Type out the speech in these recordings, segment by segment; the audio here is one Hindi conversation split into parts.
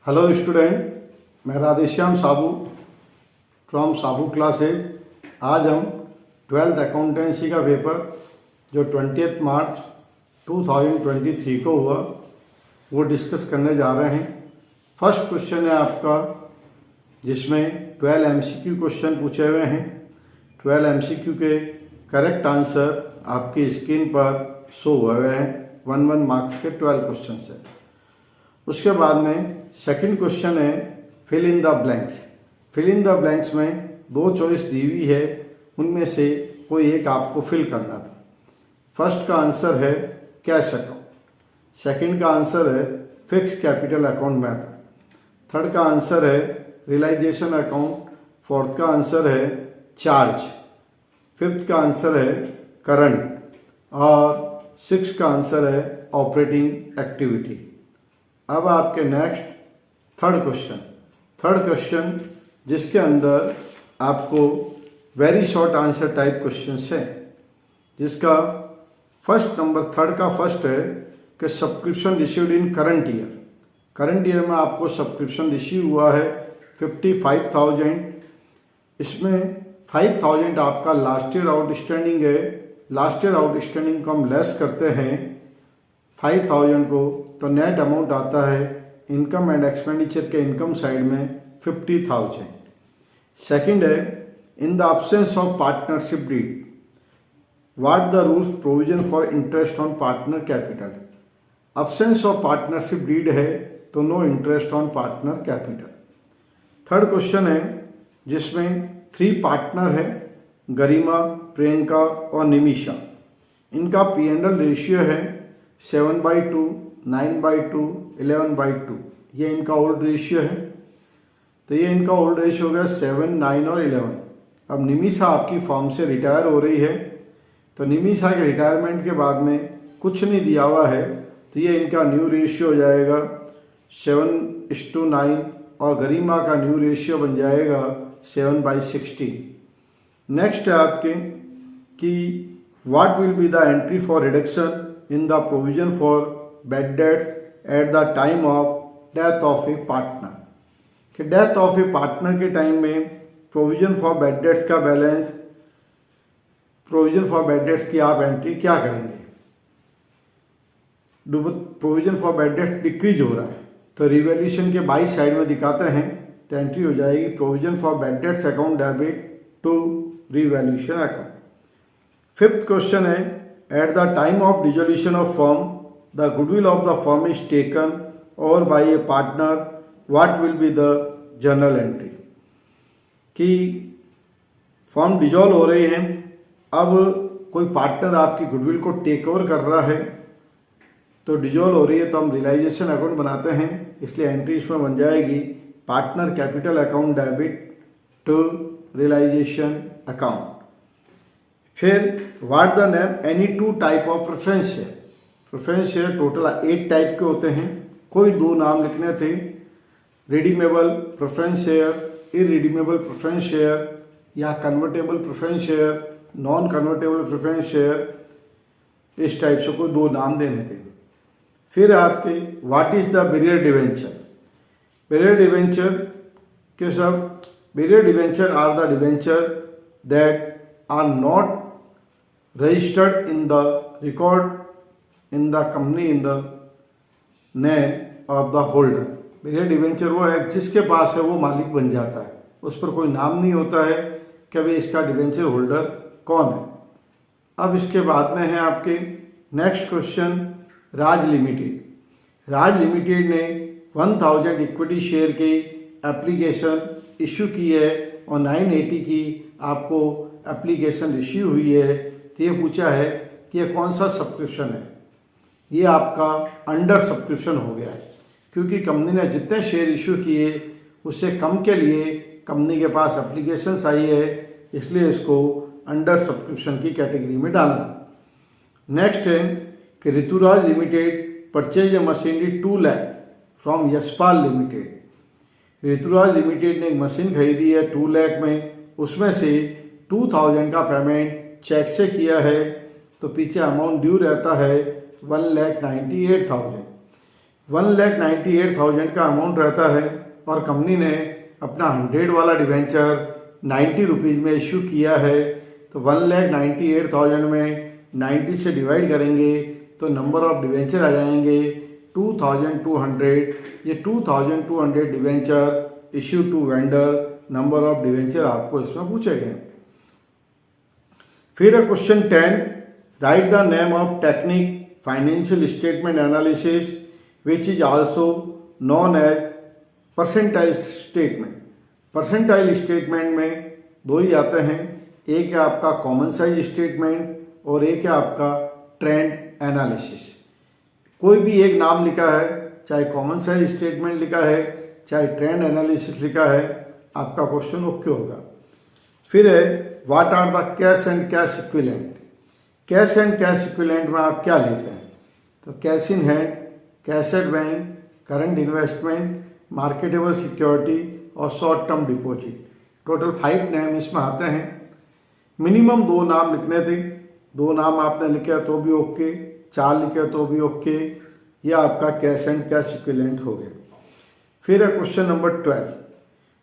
हेलो स्टूडेंट, मैं राधेश्याम साबू फ्रॉम साबू क्लासेज। आज हम 12th अकाउंटेंसी का पेपर जो 20 मार्च 2023 को हुआ वो डिस्कस करने जा रहे हैं। फर्स्ट क्वेश्चन है आपका जिसमें 12 MCQ क्वेश्चन पूछे हुए हैं। 12 MCQ के करेक्ट आंसर आपकी स्क्रीन पर शो हुए हैं। 1 मार्क्स के 12 क्वेश्चन है। उसके बाद में सेकंड क्वेश्चन है fill in the blanks. Fill in the blanks में दो चॉइस दी हुई है, उनमें से कोई एक आपको फिल करना था। फर्स्ट का आंसर है कैश अकाउंट, सेकंड का आंसर है fix capital account method, third का आंसर है रियलाइजेशन अकाउंट, फोर्थ का आंसर है चार्ज, फिफ्थ का आंसर है करंट और सिक्स का आंसर है ऑपरेटिंग एक्टिविटी। अब आपके नेक्स्ट थर्ड क्वेश्चन जिसके अंदर आपको very short answer type questions है, जिसका फर्स्ट नंबर थर्ड का फर्स्ट है कि subscription received in current year. Current year में आपको सब्सक्रिप्शन रिसीव हुआ है 55,000। इसमें 5,000 आपका लास्ट ईयर आउटस्टैंडिंग है। लास्ट ईयर आउटस्टैंडिंग को हम लेस करते हैं 5,000 को, तो नेट अमाउंट आता है इनकम एंड एक्सपेंडिचर के इनकम साइड में 50,000। सेकंड है in the absence of partnership deed what the rules provision for interest on partner capital. Absence of partnership deed है तो no interest on partner capital. Third question है जिसमें 3 पार्टनर है, गरिमा, प्रियंका और निमिषा। इनका P&L रेशियो है 7/2, 9/2, 11/2। ये इनका ओल्ड रेशियो है, तो ये इनका ओल्ड रेशियो हो गया 7, 9 और 11। अब निमिषा आपकी फॉर्म से रिटायर हो रही है, तो निमिषा के रिटायरमेंट के बाद में कुछ नहीं दिया हुआ है, तो ये इनका न्यू रेशियो हो जाएगा 7:9 और गरिमा का न्यू रेशियो बन जाएगा 7/16। नेक्स्ट है आपके कि what will be the entry for reduction in the provision for bad dates eight the time of death of A partner. कि डेथ ऑफ ए पार्टनर के टाइम में प्रोविजन फॉर बैड डेट्स का balance, provision for bad dates की आप एंट्री क्या करेंगे। Provision for bad dates decrease हो रहा है, तो रिवैल्यूएशन के 22 साइड में दिखाते हैं, तो एंट्री हो जाएगी provision for bad debts account debit to revaluation account. Fifth question है at the time of dissolution of firm the goodwill of the firm is taken over by a partner, what will be the journal entry. कि फर्म डिजोल्व हो रही है, अब कोई पार्टनर आपकी गुडविल को टेक ओवर कर रहा है, तो डिजोल्व हो रही है तो हम रियलाइजेशन अकाउंट बनाते हैं, इसलिए एंट्री इसमें बन जाएगी partner capital account debit to realisation account. फिर what the name any 2 type of preference share. Preference share total 8 type के होते हैं, कोई 2 नाम लिखने थे, redeemable preference share, irredeemable preference share या convertible preference share, non convertible preference share, इस टाइप से कोई 2 नाम देने थे। फिर आपके what is the bearer debenture. Bearer debenture के सब bearer debenture are the debenture that are not registered in the record in the company in the name of the holder. Bearer debenture वो है जिसके पास है वो मालिक बन जाता है, उस पर कोई नाम नहीं होता है कि भाई इसका डिवेंचर होल्डर कौन है। अब इसके बाद में है आपके नेक्स्ट क्वेश्चन राज लिमिटेड। राज लिमिटेड ने 1000 इक्विटी शेयर की एप्लीकेशन इशू की है और 980 की आपको एप्लीकेशन इशू हुई है, तो ये पूछा है कि ये कौन सा सब्सक्रिप्शन है। ये आपका अंडर सब्सक्रिप्शन हो गया है, क्योंकि कंपनी ने जितने शेयर इशू किए उससे कम के लिए कंपनी के पास एप्लीकेशंस आई है, इसलिए इसको अंडर सब्सक्रिप्शन की कैटेगरी में डालना। नेक्स्ट है कि Rituraj limited purchase a machinery 2 lakh from Yashpal limited. Rituraj limited ने एक मशीन खरीदी है 2 लाख में, उसमें से 2,000 का पेमेंट चेक से किया है, तो पीछे अमाउंट ड्यू रहता है 1,98,000। 1,98,000 का अमाउंट रहता है और कंपनी ने अपना 100 वाला डिवेंचर 90 रुपीज़ में इश्यू किया है, तो 1,98,000 में 90 से डिवाइड करेंगे तो नंबर ऑफ डिवेंचर आ जाएंगे 2,200। ये 2,200 debenture issue to vendor, number of debenture आपको इसमें पूछे गए। फिर है question 10, write the name of technique financial statement analysis which is also known as percentile statement. Percentile statement में दो ही आते हैं, एक है आपका कॉमन साइज स्टेटमेंट और एक है आपका ट्रेंड एनालिसिस। कोई भी एक नाम लिखा है, चाहे कॉमन साइज स्टेटमेंट लिखा है चाहे ट्रेंड एनालिसिस लिखा है, आपका क्वेश्चन ओके होगा। फिर है what are the cash and cash equivalent. Cash and cash equivalent में आप क्या लेते हैं, तो cash in hand, cash at bank, current investment, marketable security और short term deposit. Total 5 name इसमें आते हैं। मिनिमम 2 नाम लिखने थे, 2 नाम आपने लिखे तो भी ओके, 4 लिखे तो भी ओके। यह आपका कैश एंड कैश इक्विवेलेंट हो गया। फिर है question number 12,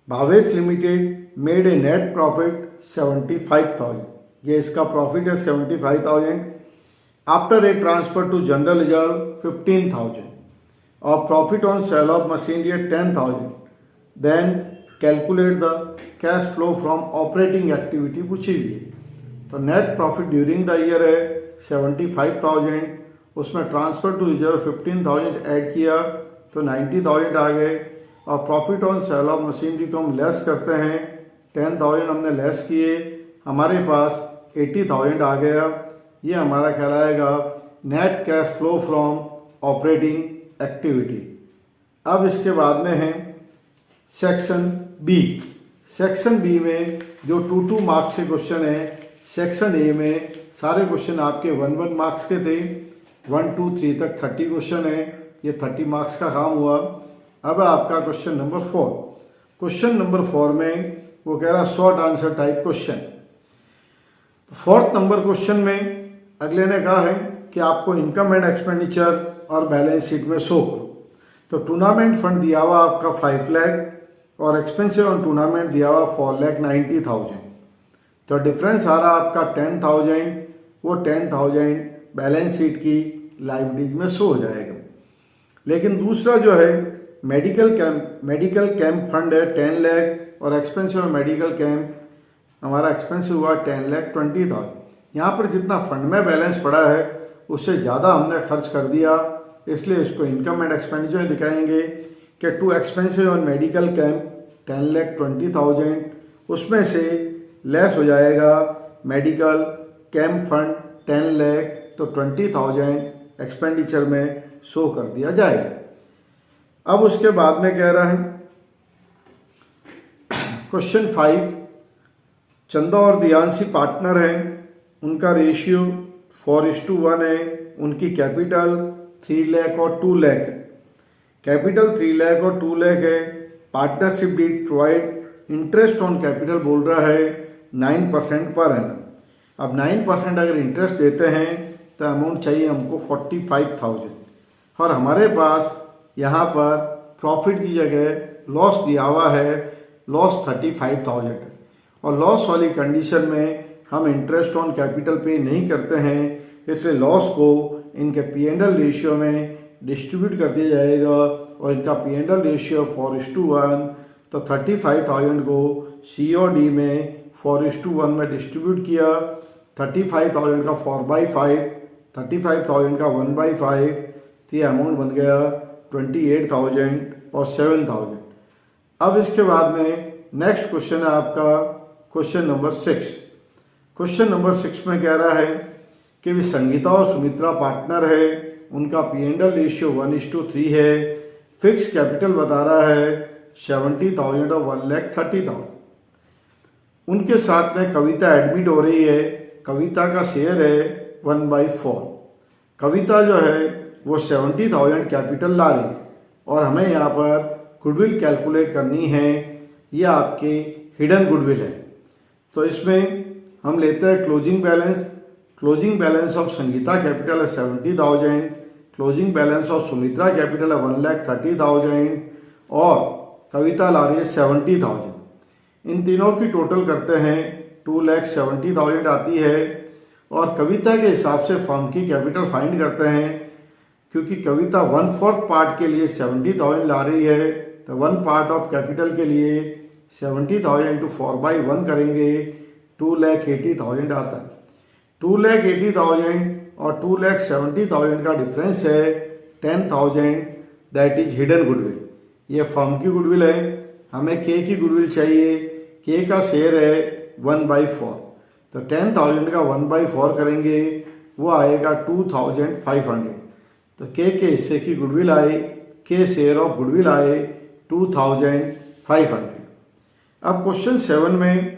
Bhavesh limited made a net profit 75,000। ये इसका प्रॉफिट है 75,000। After a transfer to general reserve 15,000 और profit on sale of machinery 10,000। Then calculate the cash flow from operating activity पूछी हुई है। तो net profit during the year है 75,000, उसमें ट्रांसफर टू रिजर्व 15,000 ऐड किया तो 90,000 आ गए। और profit on sale of machinery को हम लेस करते हैं, 10,000 हमने लेस किए, हमारे पास 80,000 आ गया। ये हमारा कहलाएगा net cash flow from operating activity. अब इसके बाद में है सेक्शन बी। सेक्शन बी में जो 2 मार्क्स के क्वेश्चन है, सेक्शन ए में सारे क्वेश्चन आपके 1 मार्क्स के थे। 1 2 3 तक 30 क्वेश्चन है, ये 30 मार्क्स का काम हुआ। अब आपका क्वेश्चन नंबर 4। क्वेश्चन नंबर 4 में वो कह रहा short answer type question. 4th number question में अगले ने कहा है कि आपको इनकम एंड एक्सपेंडिचर और बैलेंस शीट में शो करो। तो टूर्नामेंट फंड दिया हुआ आपका 5 लाख और एक्सपेंसिव ऑन टूर्नामेंट दिया हुआ 4,90,000। तो डिफरेंस आ रहा आपका 10,000। वो 10,000 बैलेंस शीट की लाइबिलिटीज में शो हो जाएगा। लेकिन दूसरा जो है मेडिकल कैंप फंड है 10 लाख और एक्सपेंसिव मेडिकल कैंप हमारा एक्सपेंसिव हुआ 10,20,000। यहाँ पर जितना फंड में बैलेंस पड़ा है उससे ज़्यादा हमने खर्च कर दिया, इसलिए इसको इनकम एंड एक्सपेंडिचर दिखाएंगे कि too expensive on medical camp 10,20,000, उसमें से लेस हो जाएगा मेडिकल कैंप फंड 10 लाख, तो 20,000 एक्सपेंडिचर में शो कर दिया जाएगा। अब उसके बाद में कह रहा है क्वेश्चन 5, चंदा और दियांशी पार्टनर हैं, उनका रेशियो 4:1 है, उनकी कैपिटल 3 लाख और 2 लाख है। कैपिटल 3 लाख और 2 लाख है। Partnership deed provide interest on capital बोल रहा है 9% पर एनम। अब 9% अगर इंटरेस्ट देते हैं तो अमाउंट चाहिए हमको 45,000 और हमारे पास यहाँ पर प्रॉफिट की जगह लॉस दिया हुआ है, लॉस 35,000 है। और लॉस वाली कंडीशन में हम इंटरेस्ट ऑन कैपिटल पे नहीं करते हैं, इसलिए लॉस को इनके P&L रेशियो में डिस्ट्रीब्यूट कर दिया जाएगा और इनका P&L रेशियो 4:1, तो 35,000 को COD में 4:1 में डिस्ट्रीब्यूट किया। 35,000 का 4/5, 35,000 का 1/5, तो ये अमाउंट बन गया 28,000 और 7,000। अब इसके बाद में नेक्स्ट क्वेश्चन है आपका क्वेश्चन नंबर 6। क्वेश्चन नंबर 6 में कह रहा है कि भी संगीता और सुमित्रा पार्टनर है, उनका P&L रेशियो 1:3 है, फिक्स कैपिटल बता रहा है 70,000 और 1,30,000। उनके साथ में कविता एडमिट हो रही है, कविता का शेयर है 1/4। कविता जो है वो 70,000 कैपिटल ला रही और हमें यहाँ पर गुडविल कैलकुलेट करनी है। ये आपके हिडन गुडविल है, तो इसमें हम लेते हैं closing balance. Closing balance of Sangeeta capital है 70,000, closing balance of Sumitra capital है 1,30,000 और कविता ला रही है 70,000। इन तीनों की टोटल करते हैं 2,70,000 आती है। और कविता के हिसाब से फर्म की कैपिटल फाइंड करते हैं। क्योंकि कविता 1/4 पार्ट के लिए 70,000 ला रही है तो 1 पार्ट ऑफ कैपिटल के लिए 70,000 इंटू 4/1 करेंगे 2,80,000 आता है। 2,80,000 और 2,70,000 का डिफरेंस है 10,000, दैट इज हिडन गुडविल। ये फर्म की गुडविल है। हमें के की गुडविल चाहिए। के का शेयर है 1/4 तो 10,000 का 1/4 करेंगे वो आएगा 2,500। तो के हिस्से की गुडविल आए, के शेयर ऑफ गुडविल आए 2,500। अब क्वेश्चन 7 में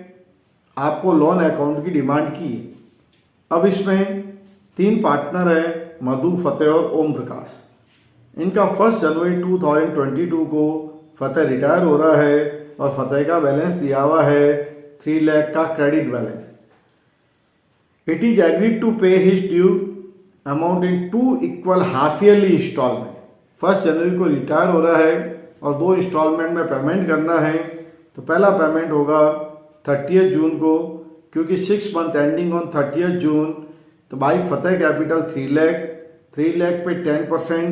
आपको लोन अकाउंट की डिमांड की है। अब इसमें 3 पार्टनर है, मधु, फतेह और ओम प्रकाश। इनका 1 जनवरी 2022 को फतेह रिटायर हो रहा है और फतेह का बैलेंस दिया हुआ है 3 लाख का credit balance. It is agreed to pay his due amount in 2 equal half yearly instalment. 1 जनवरी को रिटायर हो रहा है और 2 इंस्टॉलमेंट में पेमेंट करना है। तो पहला पेमेंट होगा 30 जून को, क्योंकि 6 मंथ एंडिंग ऑन 30 जून। तो बाई फतेह कैपिटल 3 लाख पे 10%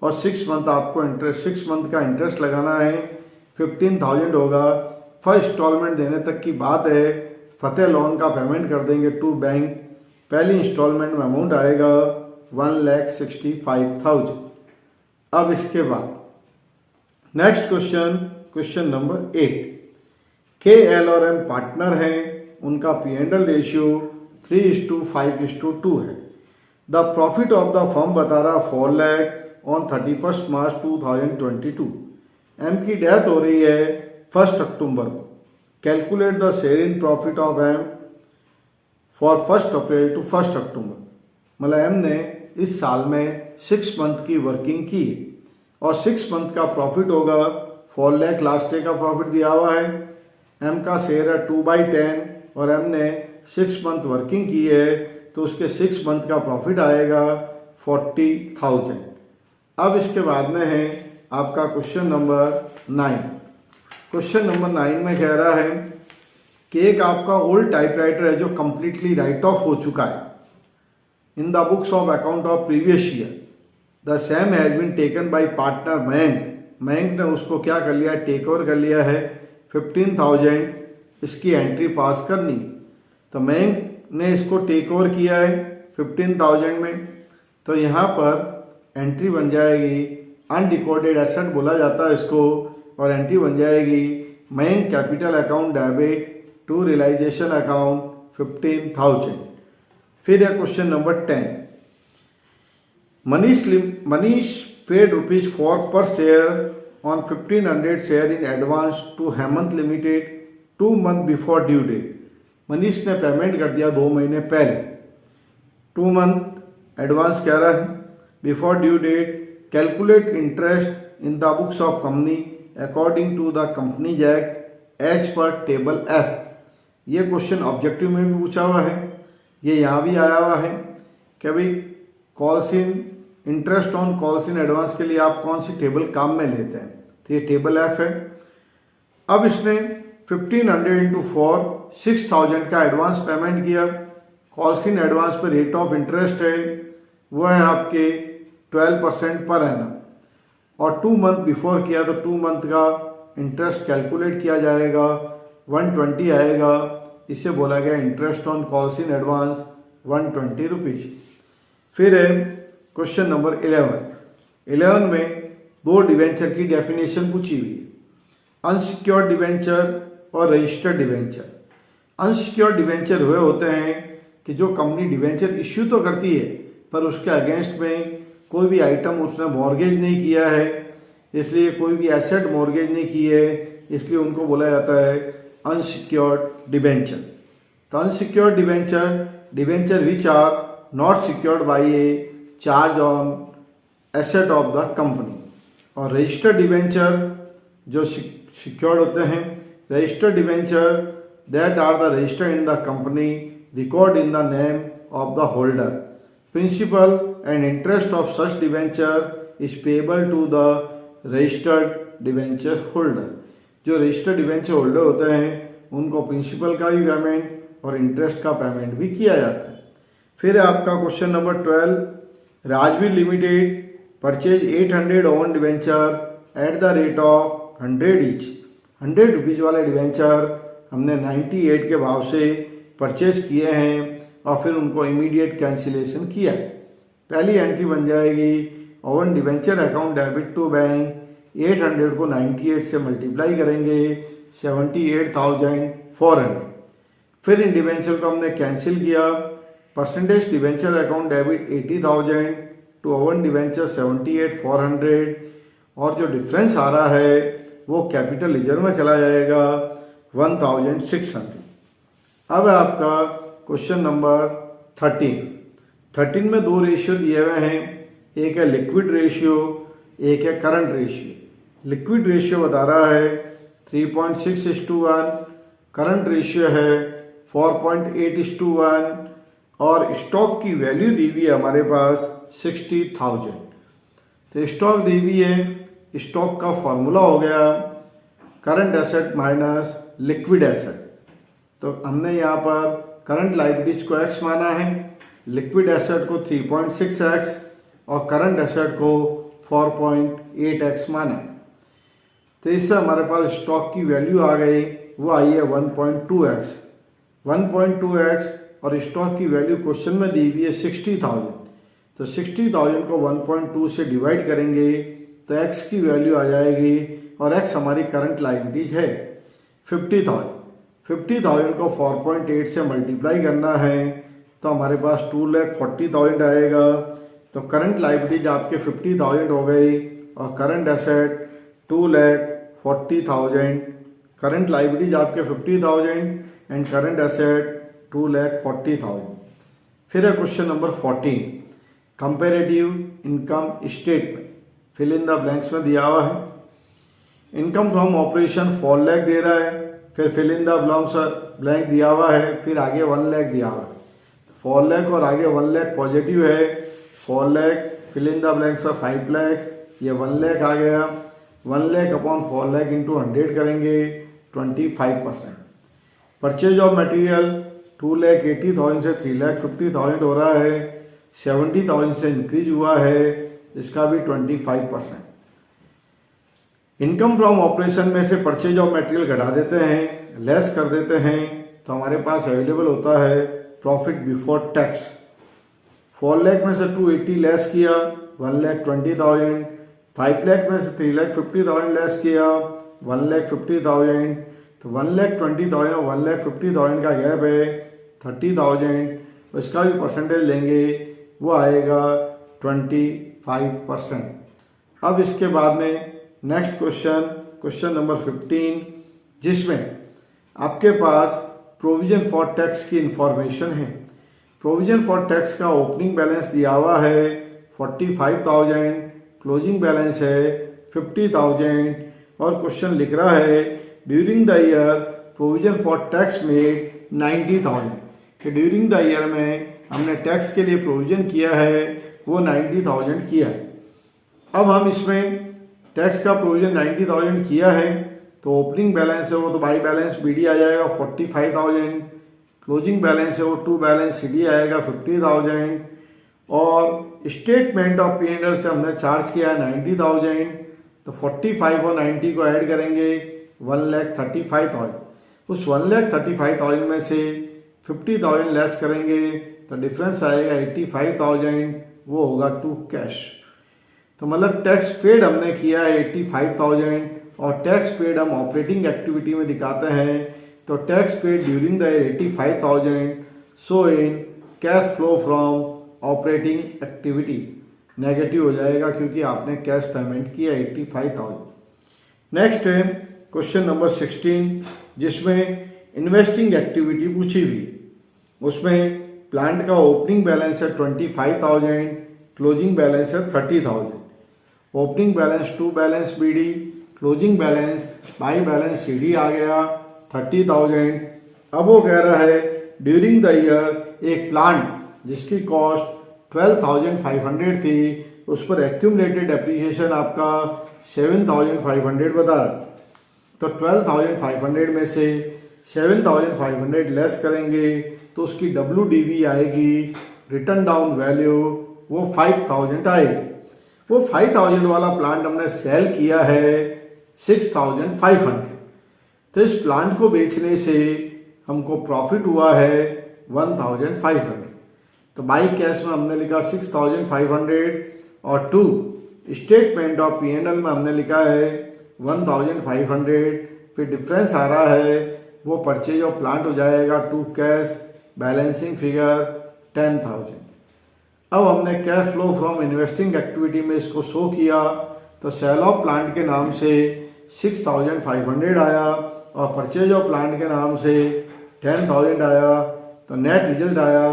और 6 मंथ आपको इंटरेस्ट 6 मंथ का इंटरेस्ट लगाना है 15,000 होगा। फर्स्ट इंस्टॉलमेंट देने तक की बात है। फतेह लोन का पेमेंट कर देंगे टू बैंक। पहली इंस्टॉलमेंट में अमाउंट आएगा 1,65,000। अब इसके बाद नेक्स्ट क्वेश्चन नंबर 8। के, एल और एम पार्टनर हैं, उनका P&L रेशियो 3:5:2 है। The profit of the firm बता रहा 4 लाख ऑन 31 मार्च 2022। एम की डेथ हो रही है 1 अक्टूबर को। Calculate the share in profit of M for 1 April to 1 October. मतलब एम ने इस साल में 6 मंथ की वर्किंग की और 6 मंथ का प्रॉफिट होगा 4 लाख। लास्ट डे का प्रॉफिट दिया हुआ है। एम का शेयर है 2/10 और एम ने 6 मंथ वर्किंग की है तो उसके 6 मंथ का प्रॉफिट आएगा 40,000। अब इसके बाद में है आपका क्वेश्चन नंबर 9। क्वेश्चन नंबर 9 में कह रहा है कि एक आपका ओल्ड टाइपराइटर है जो कंप्लीटली राइट ऑफ हो चुका है in the books of account of previous year. The same has been taken by partner Mayank. Mayank ने उसको क्या कर लिया, टेक ओवर कर लिया है। 15,000 इसकी एंट्री पास करनी। तो मयंक ने इसको टेक ओवर किया है 15,000 में। तो यहाँ पर एंट्री बन जाएगी अनरिकॉर्डेड एसेट बोला जाता है इसको, और एंट्री बन जाएगी Mayank capital account debit to realisation account 15,000। फिर है question number 10। Manish paid ₹4 per share on 1,500 share in advance to Hemant limited 2 month before due date. Manish ने पेमेंट कर दिया 2 महीने पहले। 2 मंथ एडवांस कह रहा है before due date. Calculate interest in the books of company according to the companies act as per table F. ये क्वेश्चन ऑब्जेक्टिव में भी पूछा हुआ है, ये यहाँ भी आया हुआ है कि भाई calls in interest on calls in advance के लिए आप कौन सी टेबल काम में लेते हैं, तो ये टेबल एफ है। अब इसने 1,500 इंटू 4 6,000 का एडवांस पेमेंट किया। कॉल्स इन एडवांस पर रेट ऑफ इंटरेस्ट है वो है आपके 12% पर एनम, और 2 मंथ बिफोर किया तो 2 मंथ का इंटरेस्ट कैलकुलेट किया जाएगा 120 आएगा। इसे बोला गया interest on calls in advance 120 rupees. फिर है क्वेश्चन नंबर 11 में 2 डिवेंचर की डेफिनेशन पूछी हुई है, अनसिक्योर्ड डिवेंचर और रजिस्टर्ड डिवेंचर। अनसिक्योर्ड डिवेंचर हुए होते हैं कि जो कंपनी डिवेंचर इश्यू तो करती है पर उसके अगेंस्ट में कोई भी आइटम उसने मॉर्गेज नहीं किया है, इसलिए कोई भी एसेट मॉर्गेज नहीं की है, इसलिए उनको बोला जाता है अनसिक्योर्ड डिवेंचर। तो unsecured debenture which are not secured by a charge on asset of the company. और रजिस्टर्ड डिवेंचर जो सिक्योर्ड होते हैं, registered debenture that are the registered in the company, record in the name of the holder, principal and interest of such debenture is payable to the registered debenture holder. जो रजिस्टर्ड डिवेंचर होल्डर होते हैं उनको प्रिंसिपल का भी पेमेंट और इंटरेस्ट का पेमेंट भी किया जाता है। फिर आपका question number 12, Rajveer limited purchase 800 own debenture at the rate of 100 each. 100 rupees वाले डिवेंचर हमने 98 के भाव से परचेज किए हैं और फिर उनको इमीडिएट कैंसिलेशन किया। पहली एंट्री बन जाएगी own debenture account debit to bank, 800 को 98 से मल्टीप्लाई करेंगे 78,400। फिर इन डिवेंचर को हमने कैंसिल किया। Percentage debenture account debit 80,000 to own debenture 78,400 और जो डिफरेंस आ रहा है वो कैपिटल लीजर में चला जाएगा 1,600। अब आपका क्वेश्चन नंबर 13 में दो रेशियो दिए हुए हैं, एक है लिक्विड रेशियो, एक है करंट रेशियो। लिक्विड रेशियो बता रहा है 3.6:1, करंट रेशियो है 4.8:1 और स्टॉक की वैल्यू दी हुई है हमारे पास 60,000। तो स्टॉक दी हुई है, स्टॉक का फॉर्मूला हो गया current asset minus liquid asset. तो हमने यहाँ पर करंट लाइबिलिटीज को x माना है, लिक्विड एसेट को 3.6x और करंट एसेट को 4.8x माना है। तो इससे हमारे पास स्टॉक की वैल्यू आ गई, वो आई है 1.2x। 1.2x और स्टॉक की वैल्यू क्वेश्चन में दी हुई है 60,000। तो 60,000 को 1.2 से डिवाइड करेंगे तो x की वैल्यू आ जाएगी और x हमारी करंट लाइबिलिटीज है 50,000। 50,000 को 4.8 से मल्टीप्लाई करना है तो हमारे पास 2,40,000 आएगा। तो करंट लाइबिलिटीज आपके 50,000 हो गई और करंट एसेट 2,40,000। करंट लाइबिलिटीज आपके 50,000 एंड करंट एसेट 2,40,000। फिर है question number 14, comparative income statement. Fill in the blanks में दिया हुआ है। इनकम फ्रॉम ऑपरेशन 4 लाख दे रहा है, फिर फिल इन द ब्लैंक दिया हुआ है, फिर आगे 1 लाख दिया हुआ है। 4 लाख और आगे 1 लाख पॉजिटिव है। 4 lakh fill in the blanks में 5 लाख, ये 1 लाख आ गया। 1 लाख अपॉन 4 लाख इंटू 100 करेंगे 25%। परचेज ऑफ मटेरियल 2,80,000 से 3,50,000 हो रहा है, 70,000 से इंक्रीज हुआ है, इसका भी 25%। इनकम फ्रॉम ऑपरेशन में से परचेज ऑफ मटेरियल घटा देते हैं, लेस कर देते हैं, तो हमारे पास अवेलेबल होता है प्रॉफिट बिफोर टैक्स। 4 लाख में से 280 लेस किया 1,20,000। 5 लाख में से 3,50,000 लेस किया 1,50,000। तो 1,20,000 और 1,50,000 का गैप है 30,000। इसका भी परसेंटेज लेंगे, वो आएगा 25%। अब इसके बाद में नेक्स्ट क्वेश्चन नंबर 15, जिसमें आपके पास प्रोविजन फॉर टैक्स की इंफॉर्मेशन है। प्रोविजन फॉर टैक्स का ओपनिंग बैलेंस दिया हुआ है 45,000, क्लोजिंग बैलेंस है 50,000 और क्वेश्चन लिख रहा है during the year provision for tax made 90,000 कि ड्यूरिंग द ईयर में हमने टैक्स के लिए प्रोविजन किया है वो 90,000 किया है। अब हम इसमें टैक्स का प्रोविजन 90,000 किया है तो ओपनिंग बैलेंस है वो तो बाई बैलेंस BD आ जाएगा 45,000, क्लोजिंग बैलेंस है वो टू बैलेंस CD आएगा 50,000 और स्टेटमेंट ऑफ P&L से हमने चार्ज किया है 90,000। तो 45 और 90 को ऐड करेंगे 1,35,000। उस 1,35,000 में से 50,000 लेस करेंगे तो डिफरेंस आएगा 85,000, वो होगा टू कैश। तो मतलब टैक्स पेड हमने किया है 85,000 और टैक्स पेड हम ऑपरेटिंग एक्टिविटी में दिखाते हैं तो tax paid during the 85,000 so in cash flow from operating activity negative हो जाएगा क्योंकि आपने कैश पेमेंट किया 85,000। नेक्स्ट है क्वेश्चन नंबर 16, जिसमें इन्वेस्टिंग एक्टिविटी पूछी हुई। उसमें प्लांट का ओपनिंग बैलेंस है 25,000, क्लोजिंग बैलेंस है 30,000। Opening balance to balance BD, closing balance by balance CD आ गया 30,000। अब वो कह रहा है ड्यूरिंग द ईयर एक प्लांट जिसकी कॉस्ट 12,500 थी, उस पर एक्यूमुलेटेड एप्रिसिएशन आपका 7,500 बता रहा। तो 12,500 में से 7,500 लेस करेंगे तो उसकी WDV आएगी, रिटर्न डाउन वैल्यू, वो 5,000 आएगी। वो 5,000 वाला प्लांट हमने सेल किया है 6,500। तो इस प्लांट को बेचने से हमको प्रॉफिट हुआ है 1,500। तो बाई कैश में हमने लिखा 6,500 और टू स्टेटमेंट ऑफ P&L में हमने लिखा है 1,500। फिर डिफरेंस आ रहा है वो परचेज ऑफ प्लांट हो जाएगा टू कैश, बैलेंसिंग फिगर 10,000। अब हमने cash flow from investing activity में इसको शो किया तो सेल ऑफ प्लांट के नाम से 6,500 आया और परचेज ऑफ प्लांट के नाम से 10,000 आया। तो नेट रिजल्ट आया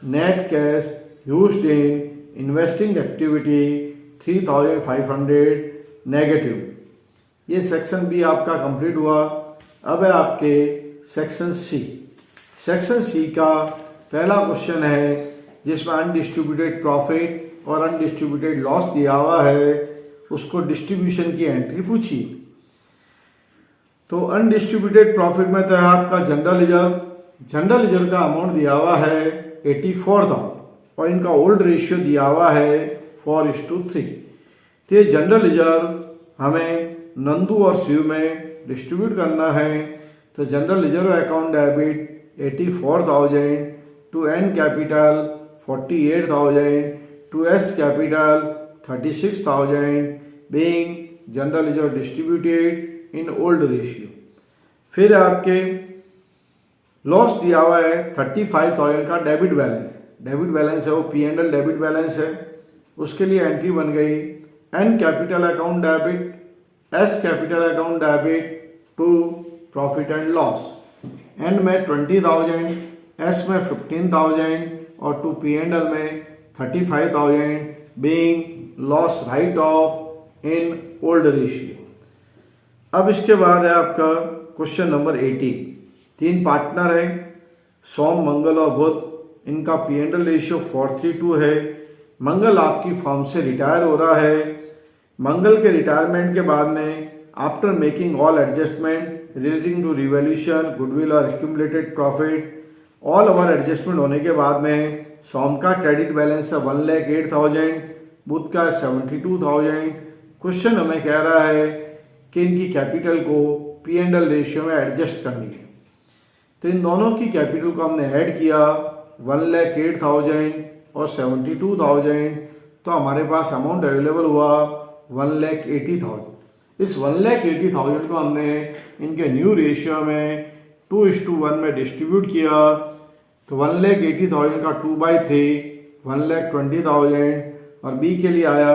net cash used in investing activity 3,500 negative. ये सेक्शन बी आपका कंप्लीट हुआ। अब है आपके सेक्शन सी। सेक्शन सी का पहला क्वेश्चन है जिसमें अनडिस्ट्रीब्यूटेड प्रॉफिट और अनडिस्ट्रीब्यूटेड लॉस दिया हुआ है, उसको डिस्ट्रीब्यूशन की एंट्री पूछी। तो अनडिस्ट्रीब्यूटेड प्रॉफिट में तो है आपका जनरल रिजर्व का अमाउंट दिया हुआ है 84,000 और इनका ओल्ड रेशियो दिया हुआ है 4:3। तो ये जनरल रिजर्व हमें नंदू और शिव में डिस्ट्रीब्यूट करना है। तो general reserve account debit 84,000 to N capital 48,000 to S capital 36,000 being general reserve distributed in old ratio. फिर आपके लॉस दिया हुआ है 35,000 का डेबिट बैलेंस है वो P&L डेबिट बैलेंस है, उसके लिए एंट्री बन गई N capital account debit S capital account debit to profit and loss. N में 20,000, एस में 15,000 और टू P&L में 35,000 being loss right of in old ratio. अब इसके बाद है आपका क्वेश्चन नंबर 18। 3 पार्टनर हैं सोम, मंगल और बुध, इनका P&L रेशियो 4:3 है। मंगल आपकी फर्म से रिटायर हो रहा है। मंगल के रिटायरमेंट के बाद में after making all adjustment relating to revaluation goodwill और accumulated profit, all over adjustment होने के बाद में सोम का क्रेडिट बैलेंस है 1,08,000, बुध का 72,000। क्वेश्चन हमें कह रहा है कि इनकी कैपिटल को P&L रेशियो में एडजस्ट करनी है। तो इन दोनों की कैपिटल को हमने ऐड किया 1,08,000 और 72,000, तो हमारे पास अमाउंट अवेलेबल हुआ 1,80,000। इस 1,80,000 को हमने इनके न्यू रेशियो में 2:1 में डिस्ट्रीब्यूट किया। तो 1,80,000 का 2/3 1,20,000 और बी के लिए आया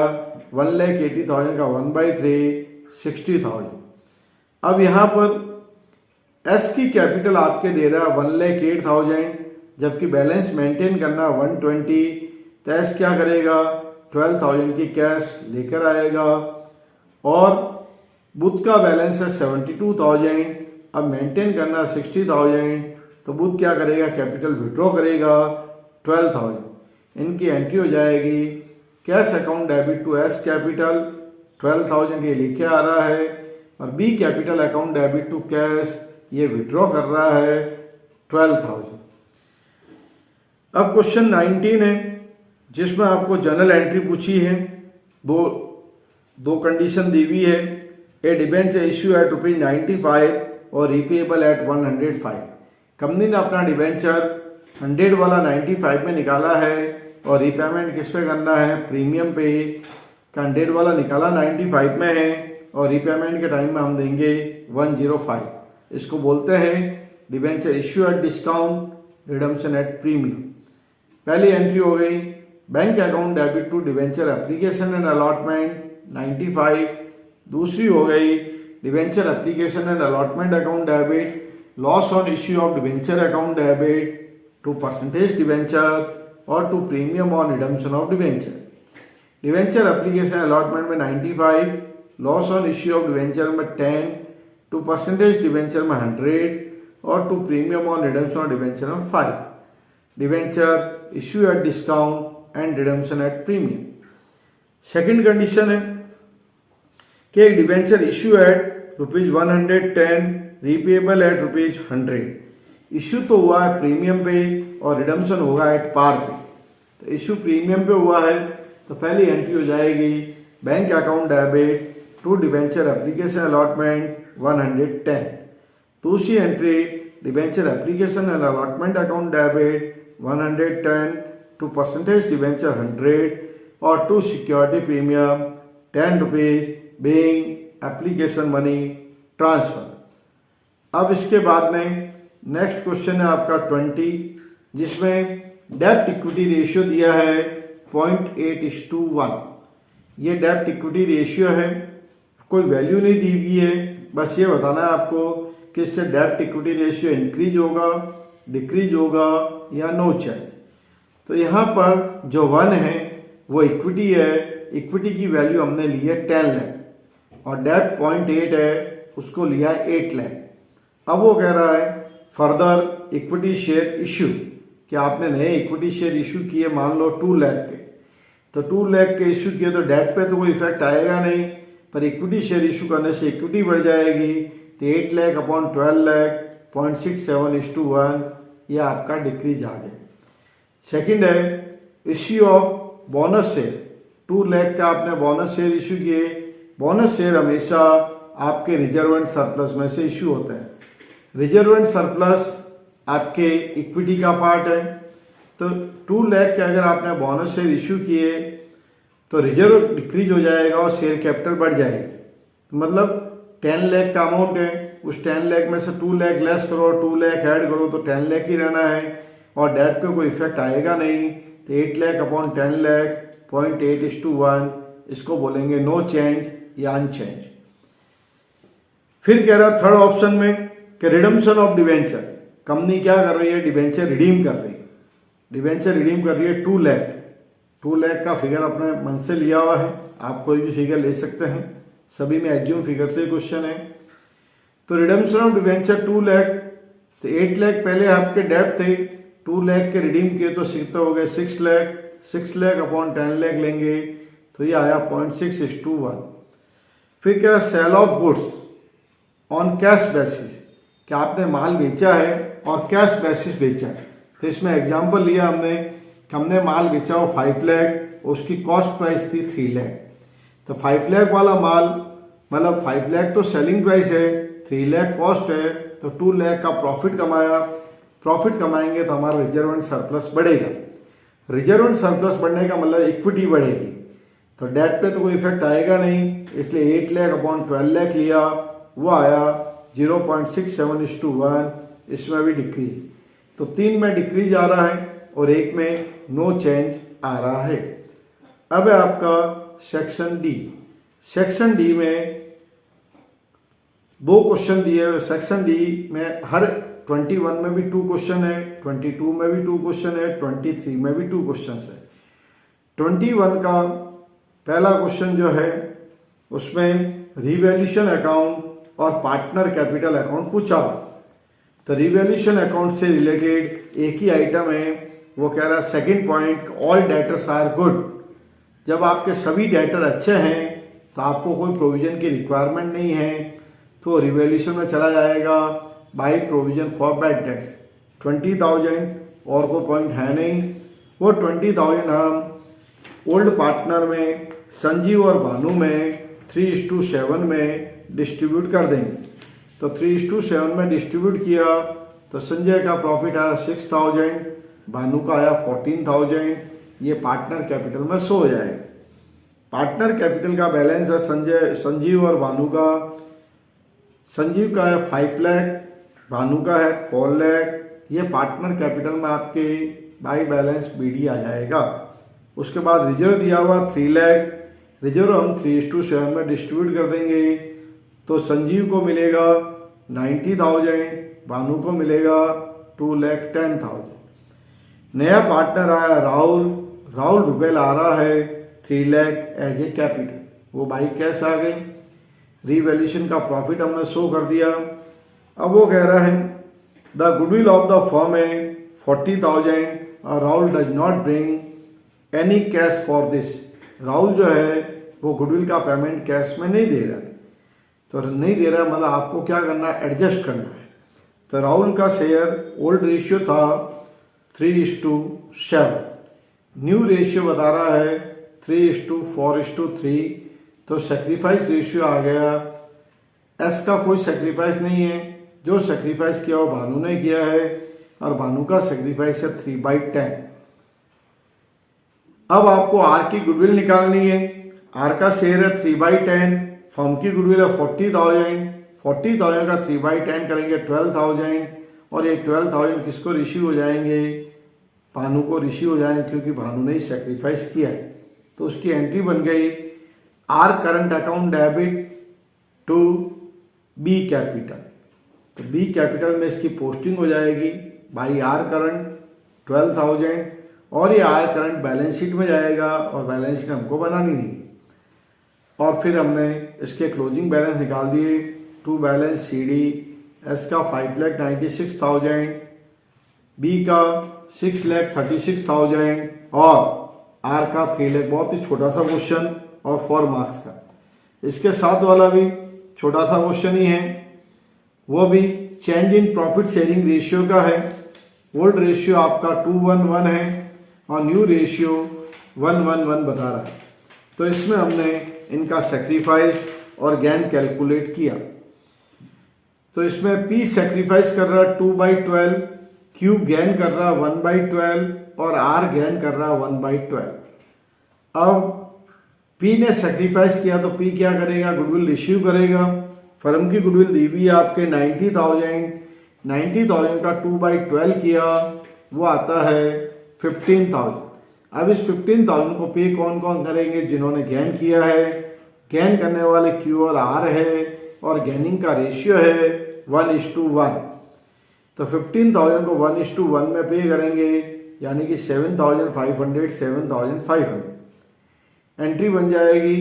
1,80,000 का 1/3 60,000। अब यहाँ पर एस की कैपिटल आपके दे रहा है 1,08,000, जबकि बैलेंस मेंटेन करना 120। तो एस क्या करेगा 12,000 की कैश लेकर आएगा और बुध का बैलेंस है 72,000, अब मेंटेन करना 60,000। तो बुध क्या करेगा कैपिटल विड्रॉ करेगा 12,000। इनकी एंट्री हो जाएगी cash account debit to S capital 12,000 ये लिखे आ रहा है और B capital account debit to cash ये विड्रॉ कर रहा है 12,000। अब क्वेश्चन 19 है जिसमें आपको जनरल एंट्री पूछी है। दो कंडीशन दी हुई है। ए डिबेंचर इश्यू एट ₹95 और रिपेबल एट 105। कंपनी ने अपना डिबेंचर 100 वाला 95 में निकाला है और रिपेमेंट किस पे करना है प्रीमियम पे। 100 वाला निकाला 95 में है और रिपेमेंट के टाइम में हम देंगे 105। इसको बोलते हैं debenture issue at discount redemption at premium. पहली एंट्री हो गई bank account debit to debenture application and allotment 95। दूसरी हो गई debenture application and allotment account debit loss on issue of debenture account debit to percentage debenture और to premium on redemption of debenture. Debenture application allotment में 95, loss on issue of debenture में 10, टू परसेंटेज डिबेंचर में 100 और to premium on redemption of debenture में 5। Debenture issue at discount and redemption at premium. Second condition है कि एक debenture issue at ₹110 repayable at ₹100। Issue तो हुआ है प्रीमियम पे और रिडम्पशन होगा एट पार पे। तो इश्यू प्रीमियम पे हुआ है तो पहली एंट्री हो जाएगी bank account debit to debenture application allotment 110। दूसरी entry debenture application and allotment account debit 110 to percentage debenture 100 और to security premium ₹10 being application money transfer. अब इसके बाद में नेक्स्ट क्वेश्चन है आपका 20, जिसमें डेब्ट इक्विटी रेशियो दिया है 0.8:1। ये डेब्ट इक्विटी रेशियो है, कोई वैल्यू नहीं दी गई है, बस ये बताना है आपको कि इससे डेब्ट इक्विटी रेशियो इंक्रीज होगा, डिक्रीज होगा या नो चेंज। तो यहाँ पर जो 1 है वो इक्विटी है, इक्विटी की वैल्यू हमने ली है 10 लाख और डेब्ट 0.8 है, उसको लिया है 8 लाख। अब वो कह रहा है फर्दर इक्विटी शेयर इश्यू, कि आपने नए इक्विटी शेयर इशू किए मान लो 2 लाख के, तो 2 लाख के इशू किए तो डेट पे तो कोई इफेक्ट आएगा नहीं, पर इक्विटी शेयर इशू करने से इक्विटी बढ़ जाएगी। तो 8 लाख अपॉन 12 लाख 0.67:1 ये आपका डिक्रीज आ गया। सेकंड है issue of bonus share, 2 lakh का आपने बोनस शेयर इशू किए। बोनस शेयर हमेशा आपके रिजर्व एंड सरप्लस में से इशू होता है। रिजर्व एंड सरप्लस आपके इक्विटी का पार्ट है, तो 2 लाख के अगर आपने बोनस शेयर इशू किए तो रिजर्व डिक्रीज हो जाएगा और शेयर कैपिटल बढ़ जाएगी। तो मतलब 10 लाख का अमाउंट है, उस 10 लाख में से 2 लाख लेस करो, 2 लाख ऐड करो तो 10 लाख ही रहना है और डेट पे कोई इफेक्ट आएगा नहीं। तो 8 लाख अपॉन 10 लाख 0.8:1 इसको बोलेंगे नो चेंज या अनचेंज। फिर कह रहा थर्ड ऑप्शन में कि रिडम्पशन ऑफ डिवेंचर, कंपनी क्या कर रही है, डिवेंचर रिडीम कर रही है। डिवेंचर रिडीम कर रही है 2 लाख। 2 लाख का फिगर अपने मन से लिया हुआ है, आप कोई भी फिगर ले सकते हैं, सभी में एज्यूम फिगर से क्वेश्चन है। तो रिडम्पशन ऑफ डिवेंचर 2 लाख, तो 8 लाख पहले आपके डेब्ट थे, 2 लाख के रिडीम किए तो कितना हो गए 6 लाख। 6 लाख अपॉन 10 लाख लेंगे तो ये आया 0.6:1। फिर क्या sale of goods on cash basis, कि आपने माल बेचा है और कैश बेसिस बेचा है। तो इसमें एग्जांपल लिया हमने माल बेचा हो 5 लाख, उसकी कॉस्ट प्राइस थी 3 लाख। तो 5 लाख वाला माल मतलब 5 लाख तो सेलिंग प्राइस है, 3 लाख कॉस्ट है, तो 2 लाख का प्रॉफिट कमाया। प्रॉफिट कमाएंगे तो हमारा रिजर्व एंड सरप्लस बढ़ेगा। रिजर्व एंड सरप्लस बढ़ने का मतलब इक्विटी बढ़ेगी, तो डेट पे तो कोई इफेक्ट आएगा नहीं, इसलिए 8 लाख अपॉन 12 लाख लिया, वो आया 0.67:1। इसमें भी डिक्रीज, तो 3 में डिक्रीज आ रहा है और 1 में नो चेंज आ रहा है। अब है आपका सेक्शन डी। सेक्शन डी में 2 क्वेश्चन दिए हुए। सेक्शन डी में हर 21 में भी 2 क्वेश्चन है, 22 में भी 2 क्वेश्चन है, 23 में भी 2 क्वेश्चन है। 21 का पहला क्वेश्चन जो है उसमें रिवैल्यूएशन अकाउंट और पार्टनर कैपिटल अकाउंट पूछा। तो रिवैल्यूएशन अकाउंट से रिलेटेड एक ही आइटम है, वो कह रहा है second point all debtors are good. जब आपके सभी डेटर अच्छे हैं तो आपको कोई प्रोविजन की रिक्वायरमेंट नहीं है, तो रिवैल्यूएशन में चला जाएगा by provision for bad dates 20,000 और कोई पॉइंट है नहीं। वो 20,000 हम ओल्ड पार्टनर में संजीव और भानु में 3:7 में डिस्ट्रीब्यूट कर देंगे। तो 3:7 में डिस्ट्रीब्यूट किया तो संजय का प्रॉफिट आया 6,000, भानु का आया 14,000। ये पार्टनर कैपिटल में शो हो जाएगा। पार्टनर कैपिटल का बैलेंस है संजीव और भानु का। संजीव का है 5 लाख, भानु का है 4 लाख। ये पार्टनर कैपिटल में आपके बाई बैलेंस बीडी आ जाएगा। उसके बाद रिजर्व दिया हुआ 3 लाख, रिजर्व हम 3:7 में डिस्ट्रीब्यूट कर देंगे तो संजीव को मिलेगा 90,000, भानु को मिलेगा 2,10,000। नया पार्टनर आया राहुल, राहुल रुपये ला रहा है 3 लाख एज ए कैपिटल, वो बाई कैश आ गई। रिवैल्यूएशन का प्रॉफिट हमने शो कर दिया। अब वो कह रहा है the goodwill of the firm है 40,000 और Rahul does not bring any cash for this. Rahul जो है वो गुडविल का पेमेंट कैश में नहीं दे रहा है, तो नहीं दे रहा है मतलब आपको क्या करना है, एडजस्ट करना है। तो राहुल का शेयर ओल्ड रेशियो था 3:7, न्यू रेशियो बता रहा है 3:4:3, तो सेक्रीफाइस रेशियो आ गया। एस का कोई सेक्रीफाइस नहीं है, जो सेक्रीफाइस किया वो भानु ने किया है और भानु का सेक्रीफाइस है 3/10। अब आपको आर की गुडविल निकालनी है। आर का शेयर है 3/10, फर्म की गुडविल है 40,000, 40,000 का 3/10 करेंगे 12,000, और ये 12,000 किसको रिसीव हो जाएंगे, भानु को रिसीव हो जाएंगे, क्योंकि भानु ने ही सेक्रीफाइस किया है। तो उसकी एंट्री बन गई R current account debit to B capital. तो बी कैपिटल में इसकी पोस्टिंग हो जाएगी बाई आर करंट 12,000, और ये आर करंट बैलेंस शीट में जाएगा, और बैलेंस शीट हमको बनानी नहीं। और फिर हमने इसके क्लोजिंग बैलेंस निकाल दिए। To balance C D, S का 5,96,000, बी का 6,36,000 और आर का 3 लाख। बहुत ही छोटा सा क्वेश्चन और 4 मार्क्स का। इसके साथ वाला भी छोटा सा क्वेश्चन ही है, वो भी change in profit sharing ratio का है। ओल्ड रेशियो आपका 2:1 है और न्यू रेशियो 1:1 बता रहा है। तो इसमें हमने इनका सेक्रीफाइस और गेन कैलकुलेट किया। तो इसमें P सेक्रीफाइस कर रहा है 2/12, Q गेन कर रहा है 1/12 और R गेन कर रहा है 1/12। अब P ने सेक्रीफाइस किया तो P क्या करेगा, गुडविल रिसीव करेगा। फर्म की गुडविल दी हुई है आपके 90,000, 90,000 का 2/12 किया, वो आता है 15,000। अब इस 15,000 को पे कौन कौन करेंगे, जिन्होंने गेन किया है। गेन करने वाले Q और R है, और गेनिंग का रेशियो है 1:1। तो 15,000 को 1:1 में पे करेंगे, यानी कि 7,500, 7,500। एंट्री बन जाएगी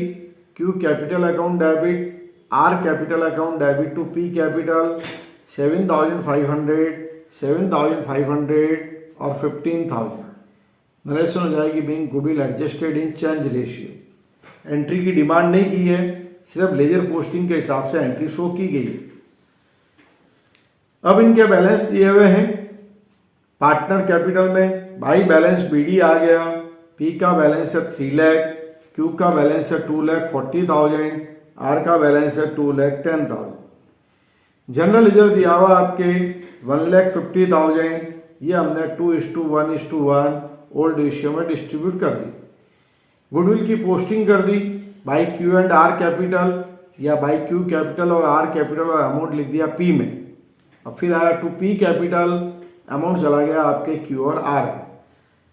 Q capital account debit, R capital account debit to P capital 7,500, 7,500 और 15,000। नरेशन हो जाएगी being goodwill adjusted in change ratio. Entry की डिमांड नहीं की है, सिर्फ लेजर पोस्टिंग के हिसाब से एंट्री शो की गई। अब इनके बैलेंस दिए हुए हैं पार्टनर कैपिटल में। बाई बैलेंस BD आ गया, P का बैलेंस है 3 लाख, Q का बैलेंस है 2,40,000, R का बैलेंस है 2,10,000। जनरल लेजर दिया हुआ आपके 1,50,000, ये हमने 2:1:1 ओल्ड रेशियो में डिस्ट्रीब्यूट कर दी। गुडविल की पोस्टिंग कर दी by Q and R capital, या बाई Q कैपिटल और R कैपिटल, और अमाउंट लिख दिया P में। अब फिर आया टू P कैपिटल, अमाउंट चला गया आपके Q और R में,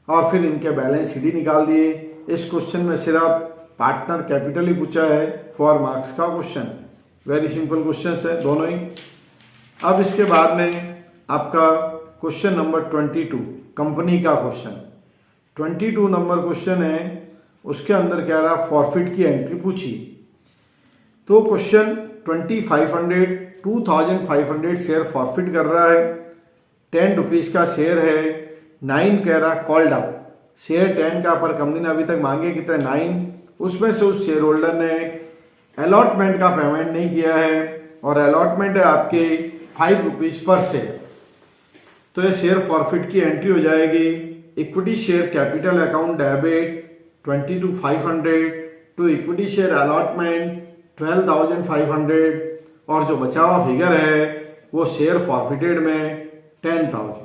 और फिर इनके बैलेंस CD निकाल दिए। इस क्वेश्चन में सिर्फ पार्टनर कैपिटल ही पूछा है, 4 मार्क्स का क्वेश्चन। वेरी सिंपल क्वेश्चन है दोनों ही। अब इसके बाद में आपका क्वेश्चन नंबर 22, कंपनी का क्वेश्चन 22 नंबर क्वेश्चन है। उसके अंदर कह रहा फॉरफिट की एंट्री पूछी। तो क्वेश्चन 2,500 शेयर फॉरफिट कर रहा है, 10 रुपीज़ का शेयर है, 9 कह रहा कॉल्ड आउट। शेयर 10 का पर कंपनी ने अभी तक मांगे कितने, 9। उसमें से उस शेयर होल्डर ने अलॉटमेंट का पेमेंट नहीं किया है, और अलॉटमेंट है आपके 5 रुपीज़ पर शेयर। तो ये शेयर फॉरफिट की एंट्री हो जाएगी equity share capital account debit 22,500 to equity share allotment 12,500, और जो बचा हुआ फिगर है वो शेयर फॉरफिटेड में 10,000।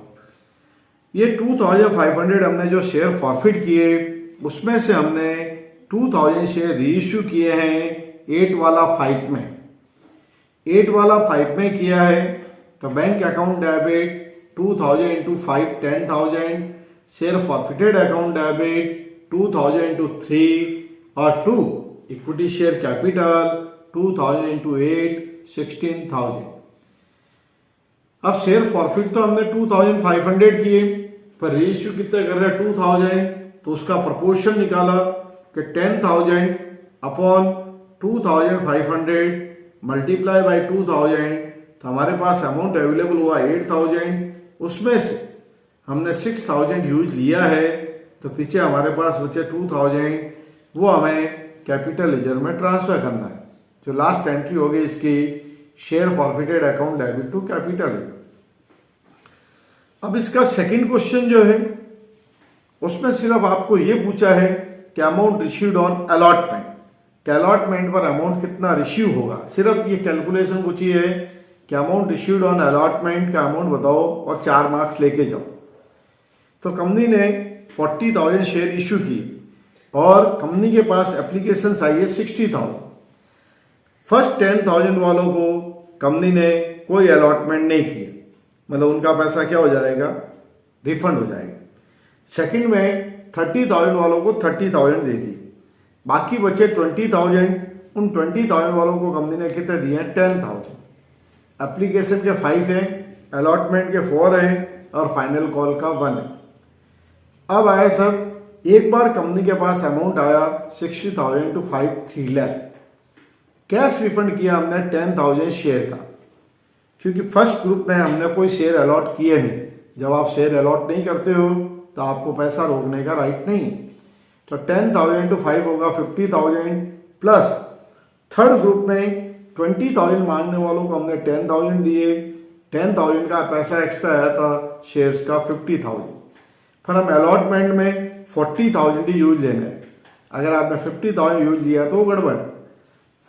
ये 2,500 हमने जो शेयर फॉरफिट किए, उसमें से हमने 2,000 शेयर रीइश्यू किए हैं 8 वाला 5 में। 8 वाला 5 में किया है, तो bank account debit 2,000 into 5 10,000, share forfeited account debit 2,000 into 3 और 2 इक्विटी शेयर कैपिटल 2,000 इंटू 8 16,000। अब शेयर फॉरफिट तो हमने 2,500 किए, पर रीइश्यू कितने कर रहे हैं 2,000, तो उसका प्रपोर्शन निकाला कि 10,000 अपॉन 2,500 मल्टीप्लाई बाई 2,000, तो हमारे पास अमाउंट अवेलेबल हुआ 8,000। उसमें से हमने 6,000 यूज लिया है, तो पीछे हमारे पास बचे 2000, वो हमें कैपिटल लेजर में ट्रांसफर करना है। जो लास्ट एंट्री होगी इसकी, share forfeited account debit to capital ledger. अब इसका सेकंड क्वेश्चन जो है उसमें सिर्फ आपको ये पूछा है कि अमाउंट रिसीव्ड ऑन अलॉटमेंट, कि अलॉटमेंट पर अमाउंट कितना रिसीव होगा। सिर्फ ये कैलकुलेशन कुछ ही है कि अमाउंट रिसीव्ड ऑन अलॉटमेंट का अमाउंट बताओ और 4 मार्क्स लेके जाओ। तो कंपनी ने 40,000 शेयर इशू की और कंपनी के पास एप्लीकेशन आई है 60,000। फर्स्ट 10,000 वालों को कंपनी ने कोई अलॉटमेंट नहीं किया, मतलब उनका पैसा क्या हो जाएगा, रिफंड हो जाएगा। सेकंड में 30,000 वालों को 30,000 दे दी, बाकी बचे 20,000। उन 20,000 वालों को कंपनी ने कितने दिए हैं, 10,000। एप्लीकेशन के 5 हैं, अलॉटमेंट के 4 हैं और फाइनल कॉल का 1 है। अब आया सर, एक बार कंपनी के पास अमाउंट आया 60,000 टू 3 लाख, कैश रिफंड किया हमने 10,000 शेयर का, क्योंकि फर्स्ट ग्रुप में हमने कोई शेयर अलॉट किए नहीं। जब आप शेयर अलॉट नहीं करते हो तो आपको पैसा रोकने का राइट नहीं। तो 10,000 टू 5 होगा 50,000 प्लस थर्ड ग्रुप में 20,000 मांगने वालों को हमने 10,000 दिए। 10,000 का पैसा एक्स्ट्रा आया था शेयर्स का 50,000। फिर हम अलॉटमेंट में 40,000 ही यूज लेना है। अगर आपने 50,000 यूज लिया तो गड़बड़,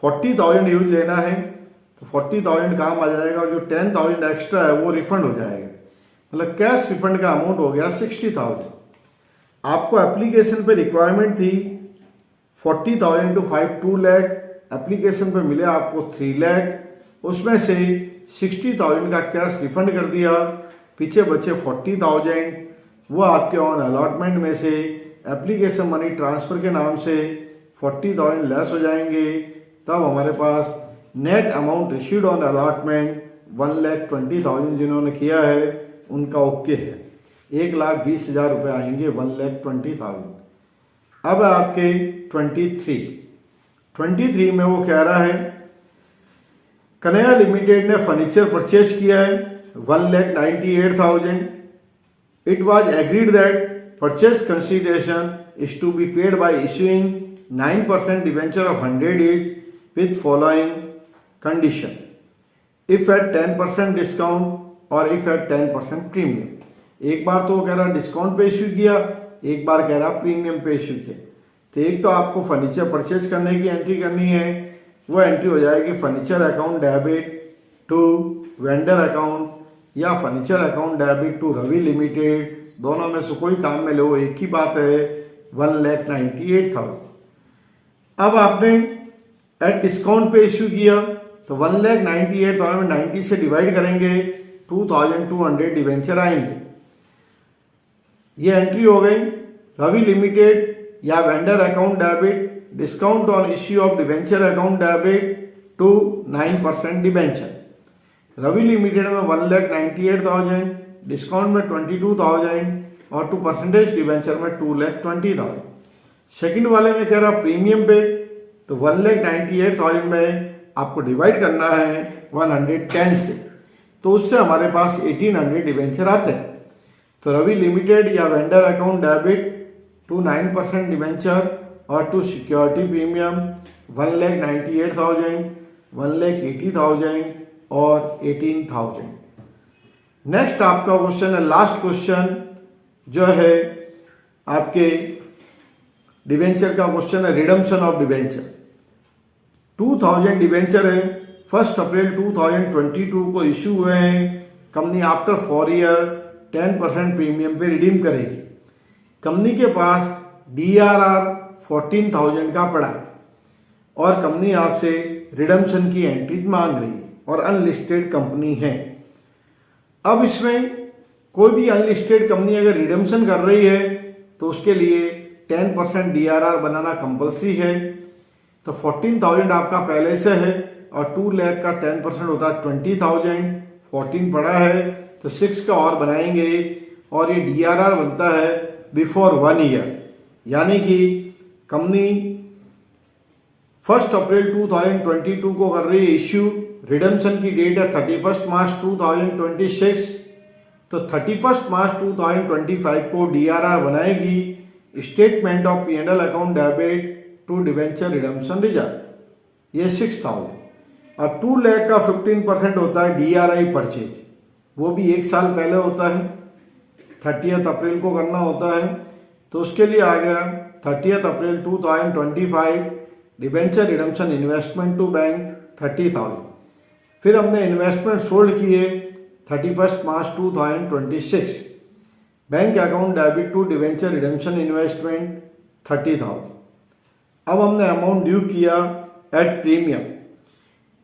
40,000 यूज लेना है तो 40,000 काम आ जाएगा, जो 10,000 एक्स्ट्रा है वो रिफंड हो जाएगा। मतलब कैश रिफंड का अमाउंट हो गया 60,000। आपको एप्लीकेशन पे रिक्वायरमेंट थी 40,000 टू 2 लाख, एप्लीकेशन पे मिले आपको 3 लाख, उसमें से 60,000 का कैश रिफंड कर दिया, पीछे बचे 40,000, वो आपके ऑन अलॉटमेंट में से एप्लीकेशन मनी ट्रांसफर के नाम से 40,000 लेस हो जाएंगे। तब हमारे पास net amount received on allotment 1,20,000 जिन्होंने किया है उनका ओके है, 1,20,000 रुपये आएंगे 1,20,000। अब आपके 23 में वो कह रहा है कन्हैया लिमिटेड ने फर्नीचर परचेज किया है 1,98,000। It was agreed that purchase consideration is to be paid by issuing 9% debenture of 100 each with following condition: if at 10% discount और if at 10% प्रीमियम। एक बार तो वो कह रहा डिस्काउंट पे इशू किया, एक बार कह रहा प्रीमियम पे इशू किया। तो एक तो आपको फर्नीचर परचेज करने की एंट्री करनी है, वो एंट्री हो जाएगी furniture account debit to vendor account या furniture account debit to Ravi limited. दोनों में से कोई काम में लो, एक ही बात है, 1,98,000। अब आपने एट डिस्काउंट पे इशू किया तो 1,98,000 में 90 से डिवाइड करेंगे 2,200 डिवेंचर आएंगे। ये एंट्री हो गई रवि लिमिटेड या vendor account debit discount on issue of debenture account debit to 9% debenture. Ravi limited में 1,98,000, डिस्काउंट में 22,000 और 2% डिवेंचर में 2,20,000। सेकंड वाले में कह रहा प्रीमियम पे, तो 1,98,000 में आपको डिवाइड करना है 110 से, तो उससे हमारे पास 1,800 डिवेंचर आते हैं। तो रवि लिमिटेड या vendor account debit to 9% debenture और टू सिक्योरिटी प्रीमियम 1,98,000, 1,80,000 और 18,000। नेक्स्ट आपका क्वेश्चन है, लास्ट क्वेश्चन जो है आपके डिवेंचर का क्वेश्चन है, रिडम्पशन ऑफ डिवेंचर। 2,000 डिवेंचर है, 1 अप्रैल 2022 को इशू हुए हैं। कंपनी आफ्टर 4 ईयर 10% प्रीमियम पे रिडीम करेगी। कंपनी के पास DRR 14,000 का पड़ा है और कंपनी आपसे रिडम्पशन की एंट्री मांग रही है और अनलिस्टेड कंपनी है। अब इसमें कोई भी अनलिस्टेड कंपनी अगर रिडम्पशन कर रही है तो उसके लिए 10% DRR बनाना कंपल्सरी है। तो 14,000 आपका पहले से है और 2 लाख का 10% होता है 20,000, 14 पड़ा है तो 6 का और बनाएंगे और ये DRR बनता है बिफोर 1 ईयर, यानी कि कंपनी 1 अप्रैल 2022 को कर रही है इश्यू, रिडम्पशन की डेट है 31 मार्च 2026, तो 31 मार्च 2025 को DRR बनाएगी statement of P&L account debit to debenture redemption reserve, ये 6,000। अब 2 लाख का 15% होता है DRI परचेज, वो भी 1 साल पहले होता है, 30 अप्रैल को करना होता है। तो उसके लिए आ गया 30 April 2025 debenture redemption investment to bank 30,000। फिर हमने इन्वेस्टमेंट सोल्ड किए 31 March 2026, bank account debit to debenture redemption investment 30,000। अब हमने अमाउंट ड्यू किया at premium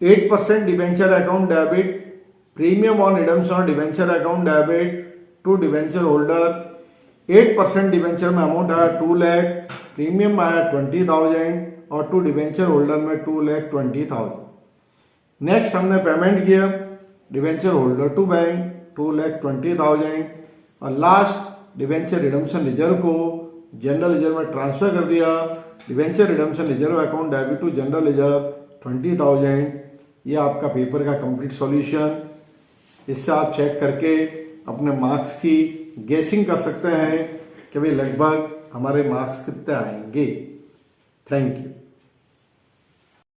8% debenture account debit, premium on redemption of debenture account debit to debenture holder. 8% debenture में अमाउंट आया 2 लाख, प्रीमियम आया 20,000 और टू डिवेंचर होल्डर में 2,20,000। नेक्स्ट हमने पेमेंट किया डिवेंचर होल्डर टू बैंक 2,20,000 और लास्ट डिवेंचर रिडम्पशन रिजर्व को जनरल रिजर्व में ट्रांसफर कर दिया। Debenture redemption reserve account debit to general reserve 20,000। ये आपका पेपर का कंप्लीट सॉल्यूशन। इससे आप चेक करके अपने मार्क्स की गेसिंग कर सकते हैं कि भाई लगभग हमारे मार्क्स कितने आएंगे। Thank you.